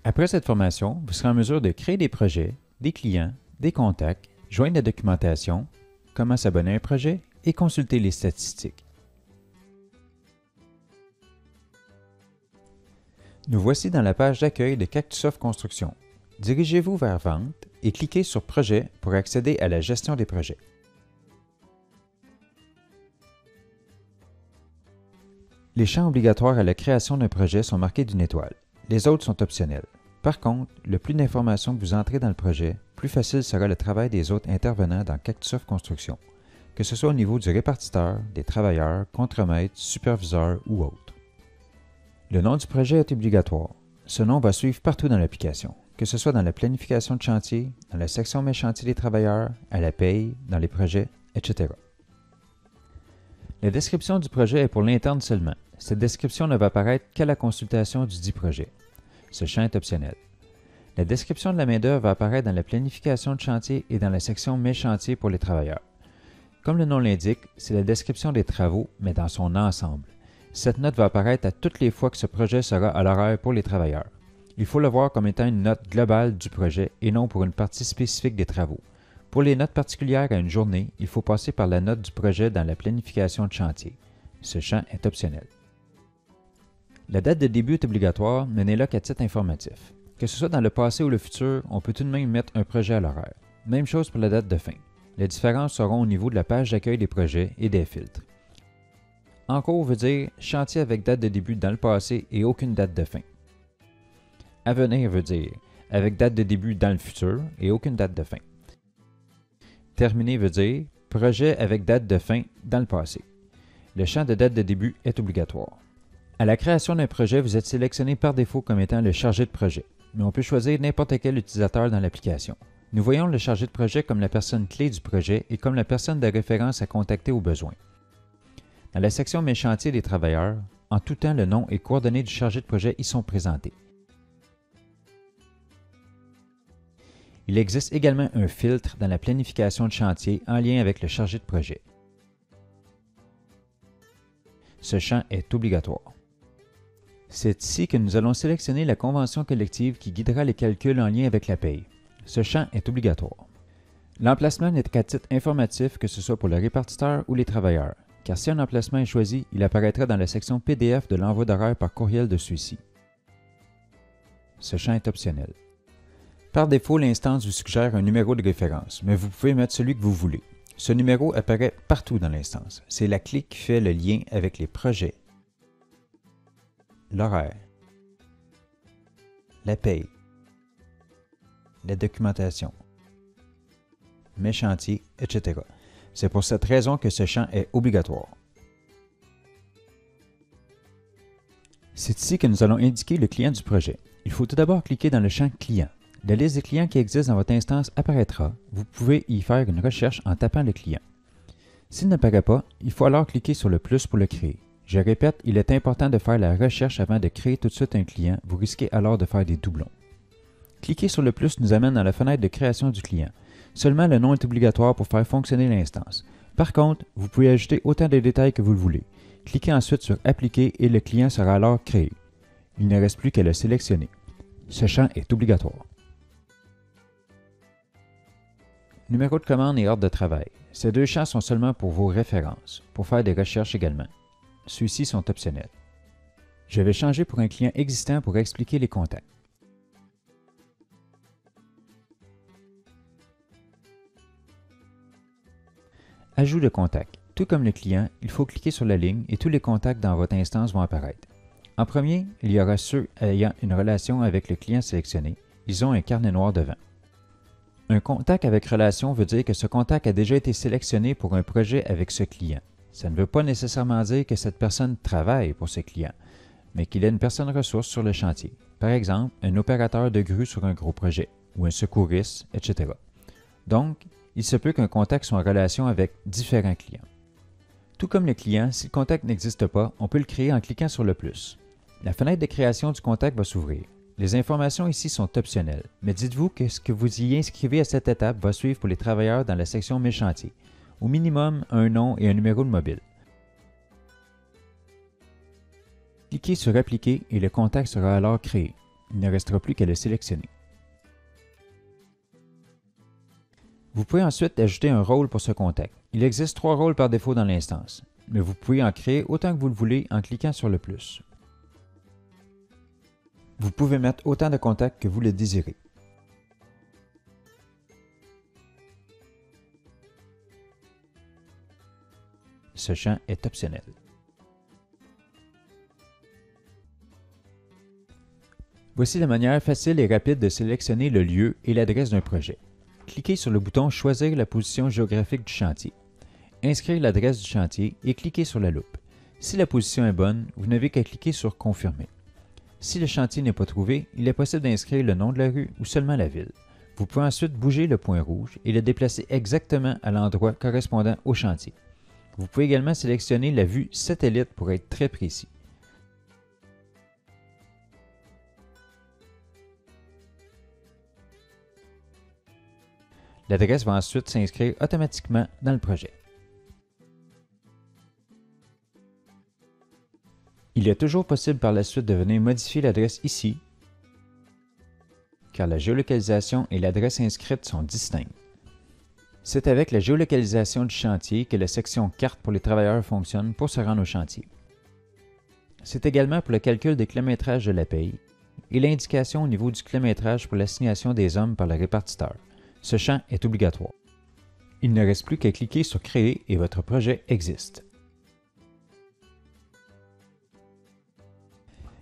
Après cette formation, vous serez en mesure de créer des projets, des clients, des contacts, joindre la documentation, comment s'abonner à un projet et consulter les statistiques. Nous voici dans la page d'accueil de Cactusoft Construction. Dirigez-vous vers Vente et cliquez sur Projet pour accéder à la gestion des projets. Les champs obligatoires à la création d'un projet sont marqués d'une étoile. Les autres sont optionnels. Par contre, le plus d'informations que vous entrez dans le projet, plus facile sera le travail des autres intervenants dans Cactusoft Construction, que ce soit au niveau du répartiteur, des travailleurs, contremaîtres, superviseurs ou autres. Le nom du projet est obligatoire. Ce nom va suivre partout dans l'application, que ce soit dans la planification de chantier, dans la section Mes chantiers des travailleurs, à la paye, dans les projets, etc. La description du projet est pour l'interne seulement. Cette description ne va apparaître qu'à la consultation du dit projet. Ce champ est optionnel. La description de la main-d'œuvre va apparaître dans la planification de chantier et dans la section Mes chantiers pour les travailleurs. Comme le nom l'indique, c'est la description des travaux, mais dans son ensemble. Cette note va apparaître à toutes les fois que ce projet sera à l'horaire pour les travailleurs. Il faut le voir comme étant une note globale du projet et non pour une partie spécifique des travaux. Pour les notes particulières à une journée, il faut passer par la note du projet dans la planification de chantier. Ce champ est optionnel. La date de début est obligatoire, mais n'est là qu'à titre informatif. Que ce soit dans le passé ou le futur, on peut tout de même mettre un projet à l'horaire. Même chose pour la date de fin. Les différences seront au niveau de la page d'accueil des projets et des filtres. En cours veut dire chantier avec date de début dans le passé et aucune date de fin. À venir veut dire avec date de début dans le futur et aucune date de fin. Terminé veut dire projet avec date de fin dans le passé. Le champ de date de début est obligatoire. À la création d'un projet, vous êtes sélectionné par défaut comme étant le chargé de projet, mais on peut choisir n'importe quel utilisateur dans l'application. Nous voyons le chargé de projet comme la personne clé du projet et comme la personne de référence à contacter au besoin. Dans la section Mes chantiers des travailleurs, en tout temps, le nom et coordonnées du chargé de projet y sont présentés. Il existe également un filtre dans la planification de chantier en lien avec le chargé de projet. Ce champ est obligatoire. C'est ici que nous allons sélectionner la convention collective qui guidera les calculs en lien avec la paye. Ce champ est obligatoire. L'emplacement n'est qu'à titre informatif, que ce soit pour le répartiteur ou les travailleurs, car si un emplacement est choisi, il apparaîtra dans la section PDF de l'envoi d'horaire par courriel de celui-ci. Ce champ est optionnel. Par défaut, l'instance vous suggère un numéro de référence, mais vous pouvez mettre celui que vous voulez. Ce numéro apparaît partout dans l'instance. C'est la clé qui fait le lien avec les projets, l'horaire, la paye, la documentation, mes chantiers, etc. C'est pour cette raison que ce champ est obligatoire. C'est ici que nous allons indiquer le client du projet. Il faut tout d'abord cliquer dans le champ « Client ». La liste des clients qui existent dans votre instance apparaîtra. Vous pouvez y faire une recherche en tapant le client. S'il n'apparaît pas, il faut alors cliquer sur le plus pour le créer. Je répète, il est important de faire la recherche avant de créer tout de suite un client, vous risquez alors de faire des doublons. Cliquer sur le plus nous amène dans la fenêtre de création du client. Seulement le nom est obligatoire pour faire fonctionner l'instance. Par contre, vous pouvez ajouter autant de détails que vous le voulez. Cliquez ensuite sur Appliquer et le client sera alors créé. Il ne reste plus qu'à le sélectionner. Ce champ est obligatoire. Numéro de commande et ordre de travail. Ces deux champs sont seulement pour vos références, pour faire des recherches également. Ceux-ci sont optionnels. Je vais changer pour un client existant pour expliquer les contacts. Ajout de contact. Tout comme le client, il faut cliquer sur la ligne et tous les contacts dans votre instance vont apparaître. En premier, il y aura ceux ayant une relation avec le client sélectionné. Ils ont un carnet noir devant. Un contact avec relation veut dire que ce contact a déjà été sélectionné pour un projet avec ce client. Ça ne veut pas nécessairement dire que cette personne travaille pour ce client, mais qu'il est une personne ressource sur le chantier. Par exemple, un opérateur de grue sur un gros projet, ou un secouriste, etc. Donc, il se peut qu'un contact soit en relation avec différents clients. Tout comme le client, si le contact n'existe pas, on peut le créer en cliquant sur le plus. La fenêtre de création du contact va s'ouvrir. Les informations ici sont optionnelles, mais dites-vous que ce que vous y inscrivez à cette étape va suivre pour les travailleurs dans la section Mes chantiers. Au minimum, un nom et un numéro de mobile. Cliquez sur Appliquer et le contact sera alors créé. Il ne restera plus qu'à le sélectionner. Vous pouvez ensuite ajouter un rôle pour ce contact. Il existe 3 rôles par défaut dans l'instance, mais vous pouvez en créer autant que vous le voulez en cliquant sur le plus. Vous pouvez mettre autant de contacts que vous le désirez. Ce champ est optionnel. Voici la manière facile et rapide de sélectionner le lieu et l'adresse d'un projet. Cliquez sur le bouton « Choisir la position géographique du chantier », inscrire l'adresse du chantier et cliquez sur la loupe. Si la position est bonne, vous n'avez qu'à cliquer sur « Confirmer ». Si le chantier n'est pas trouvé, il est possible d'inscrire le nom de la rue ou seulement la ville. Vous pouvez ensuite bouger le point rouge et le déplacer exactement à l'endroit correspondant au chantier. Vous pouvez également sélectionner la vue satellite pour être très précis. L'adresse va ensuite s'inscrire automatiquement dans le projet. Il est toujours possible par la suite de venir modifier l'adresse ici, car la géolocalisation et l'adresse inscrite sont distinctes. C'est avec la géolocalisation du chantier que la section Carte pour les travailleurs fonctionne pour se rendre au chantier. C'est également pour le calcul des kilométrages de la paye et l'indication au niveau du kilométrage pour l'assignation des hommes par le répartiteur. Ce champ est obligatoire. Il ne reste plus qu'à cliquer sur Créer et votre projet existe.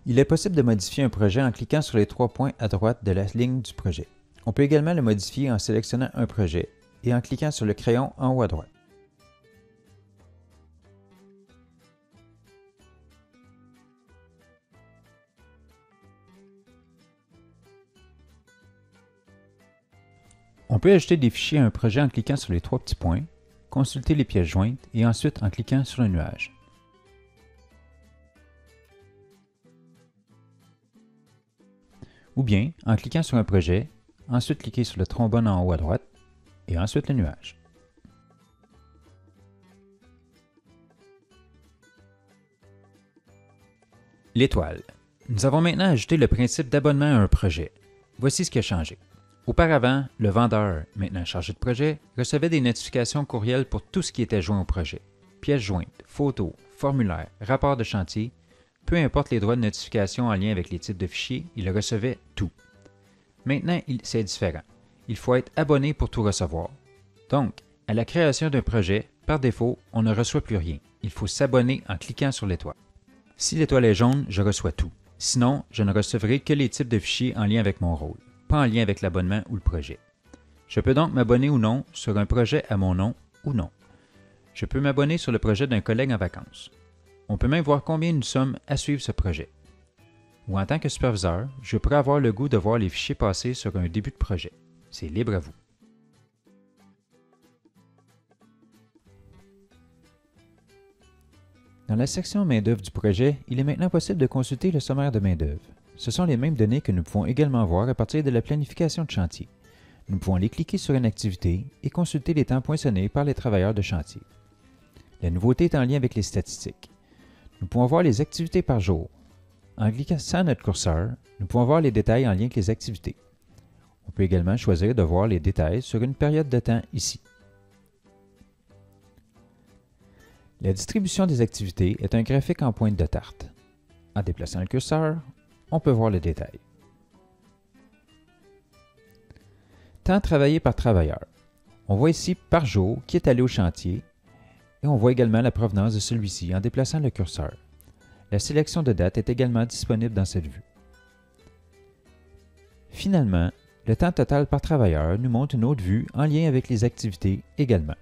Il est possible de modifier un projet en cliquant sur les 3 points à droite de la ligne du projet. On peut également le modifier en sélectionnant un projet et en cliquant sur le crayon en haut à droite. On peut ajouter des fichiers à un projet en cliquant sur les 3 petits points, consulter les pièces jointes et ensuite en cliquant sur le nuage. Ou bien en cliquant sur un projet, ensuite cliquer sur le trombone en haut à droite et ensuite le nuage. L'étoile. Nous avons maintenant ajouté le principe d'abonnement à un projet. Voici ce qui a changé. Auparavant, le vendeur, maintenant chargé de projet, recevait des notifications courriel pour tout ce qui était joint au projet. Pièces jointes, photos, formulaires, rapports de chantier, peu importe les droits de notification en lien avec les types de fichiers, il recevait tout. Maintenant, c'est différent. Il faut être abonné pour tout recevoir. Donc, à la création d'un projet, par défaut, on ne reçoit plus rien. Il faut s'abonner en cliquant sur l'étoile. Si l'étoile est jaune, je reçois tout. Sinon, je ne recevrai que les types de fichiers en lien avec mon rôle, pas en lien avec l'abonnement ou le projet. Je peux donc m'abonner ou non sur un projet à mon nom ou non. Je peux m'abonner sur le projet d'un collègue en vacances. On peut même voir combien nous sommes à suivre ce projet. Ou en tant que superviseur, je pourrais avoir le goût de voir les fichiers passer sur un début de projet. C'est libre à vous. Dans la section main-d'œuvre du projet, il est maintenant possible de consulter le sommaire de main-d'œuvre. Ce sont les mêmes données que nous pouvons également voir à partir de la planification de chantier. Nous pouvons aller cliquer sur une activité et consulter les temps poinçonnés par les travailleurs de chantier. La nouveauté est en lien avec les statistiques. Nous pouvons voir les activités par jour. En cliquant sur notre curseur, nous pouvons voir les détails en lien avec les activités. On peut également choisir de voir les détails sur une période de temps ici. La distribution des activités est un graphique en pointe de tarte. En déplaçant le curseur, on peut voir le détail. Temps travaillé par travailleur. On voit ici par jour qui est allé au chantier et on voit également la provenance de celui-ci en déplaçant le curseur. La sélection de date est également disponible dans cette vue. Finalement, le temps total par travailleur nous montre une autre vue en lien avec les activités également.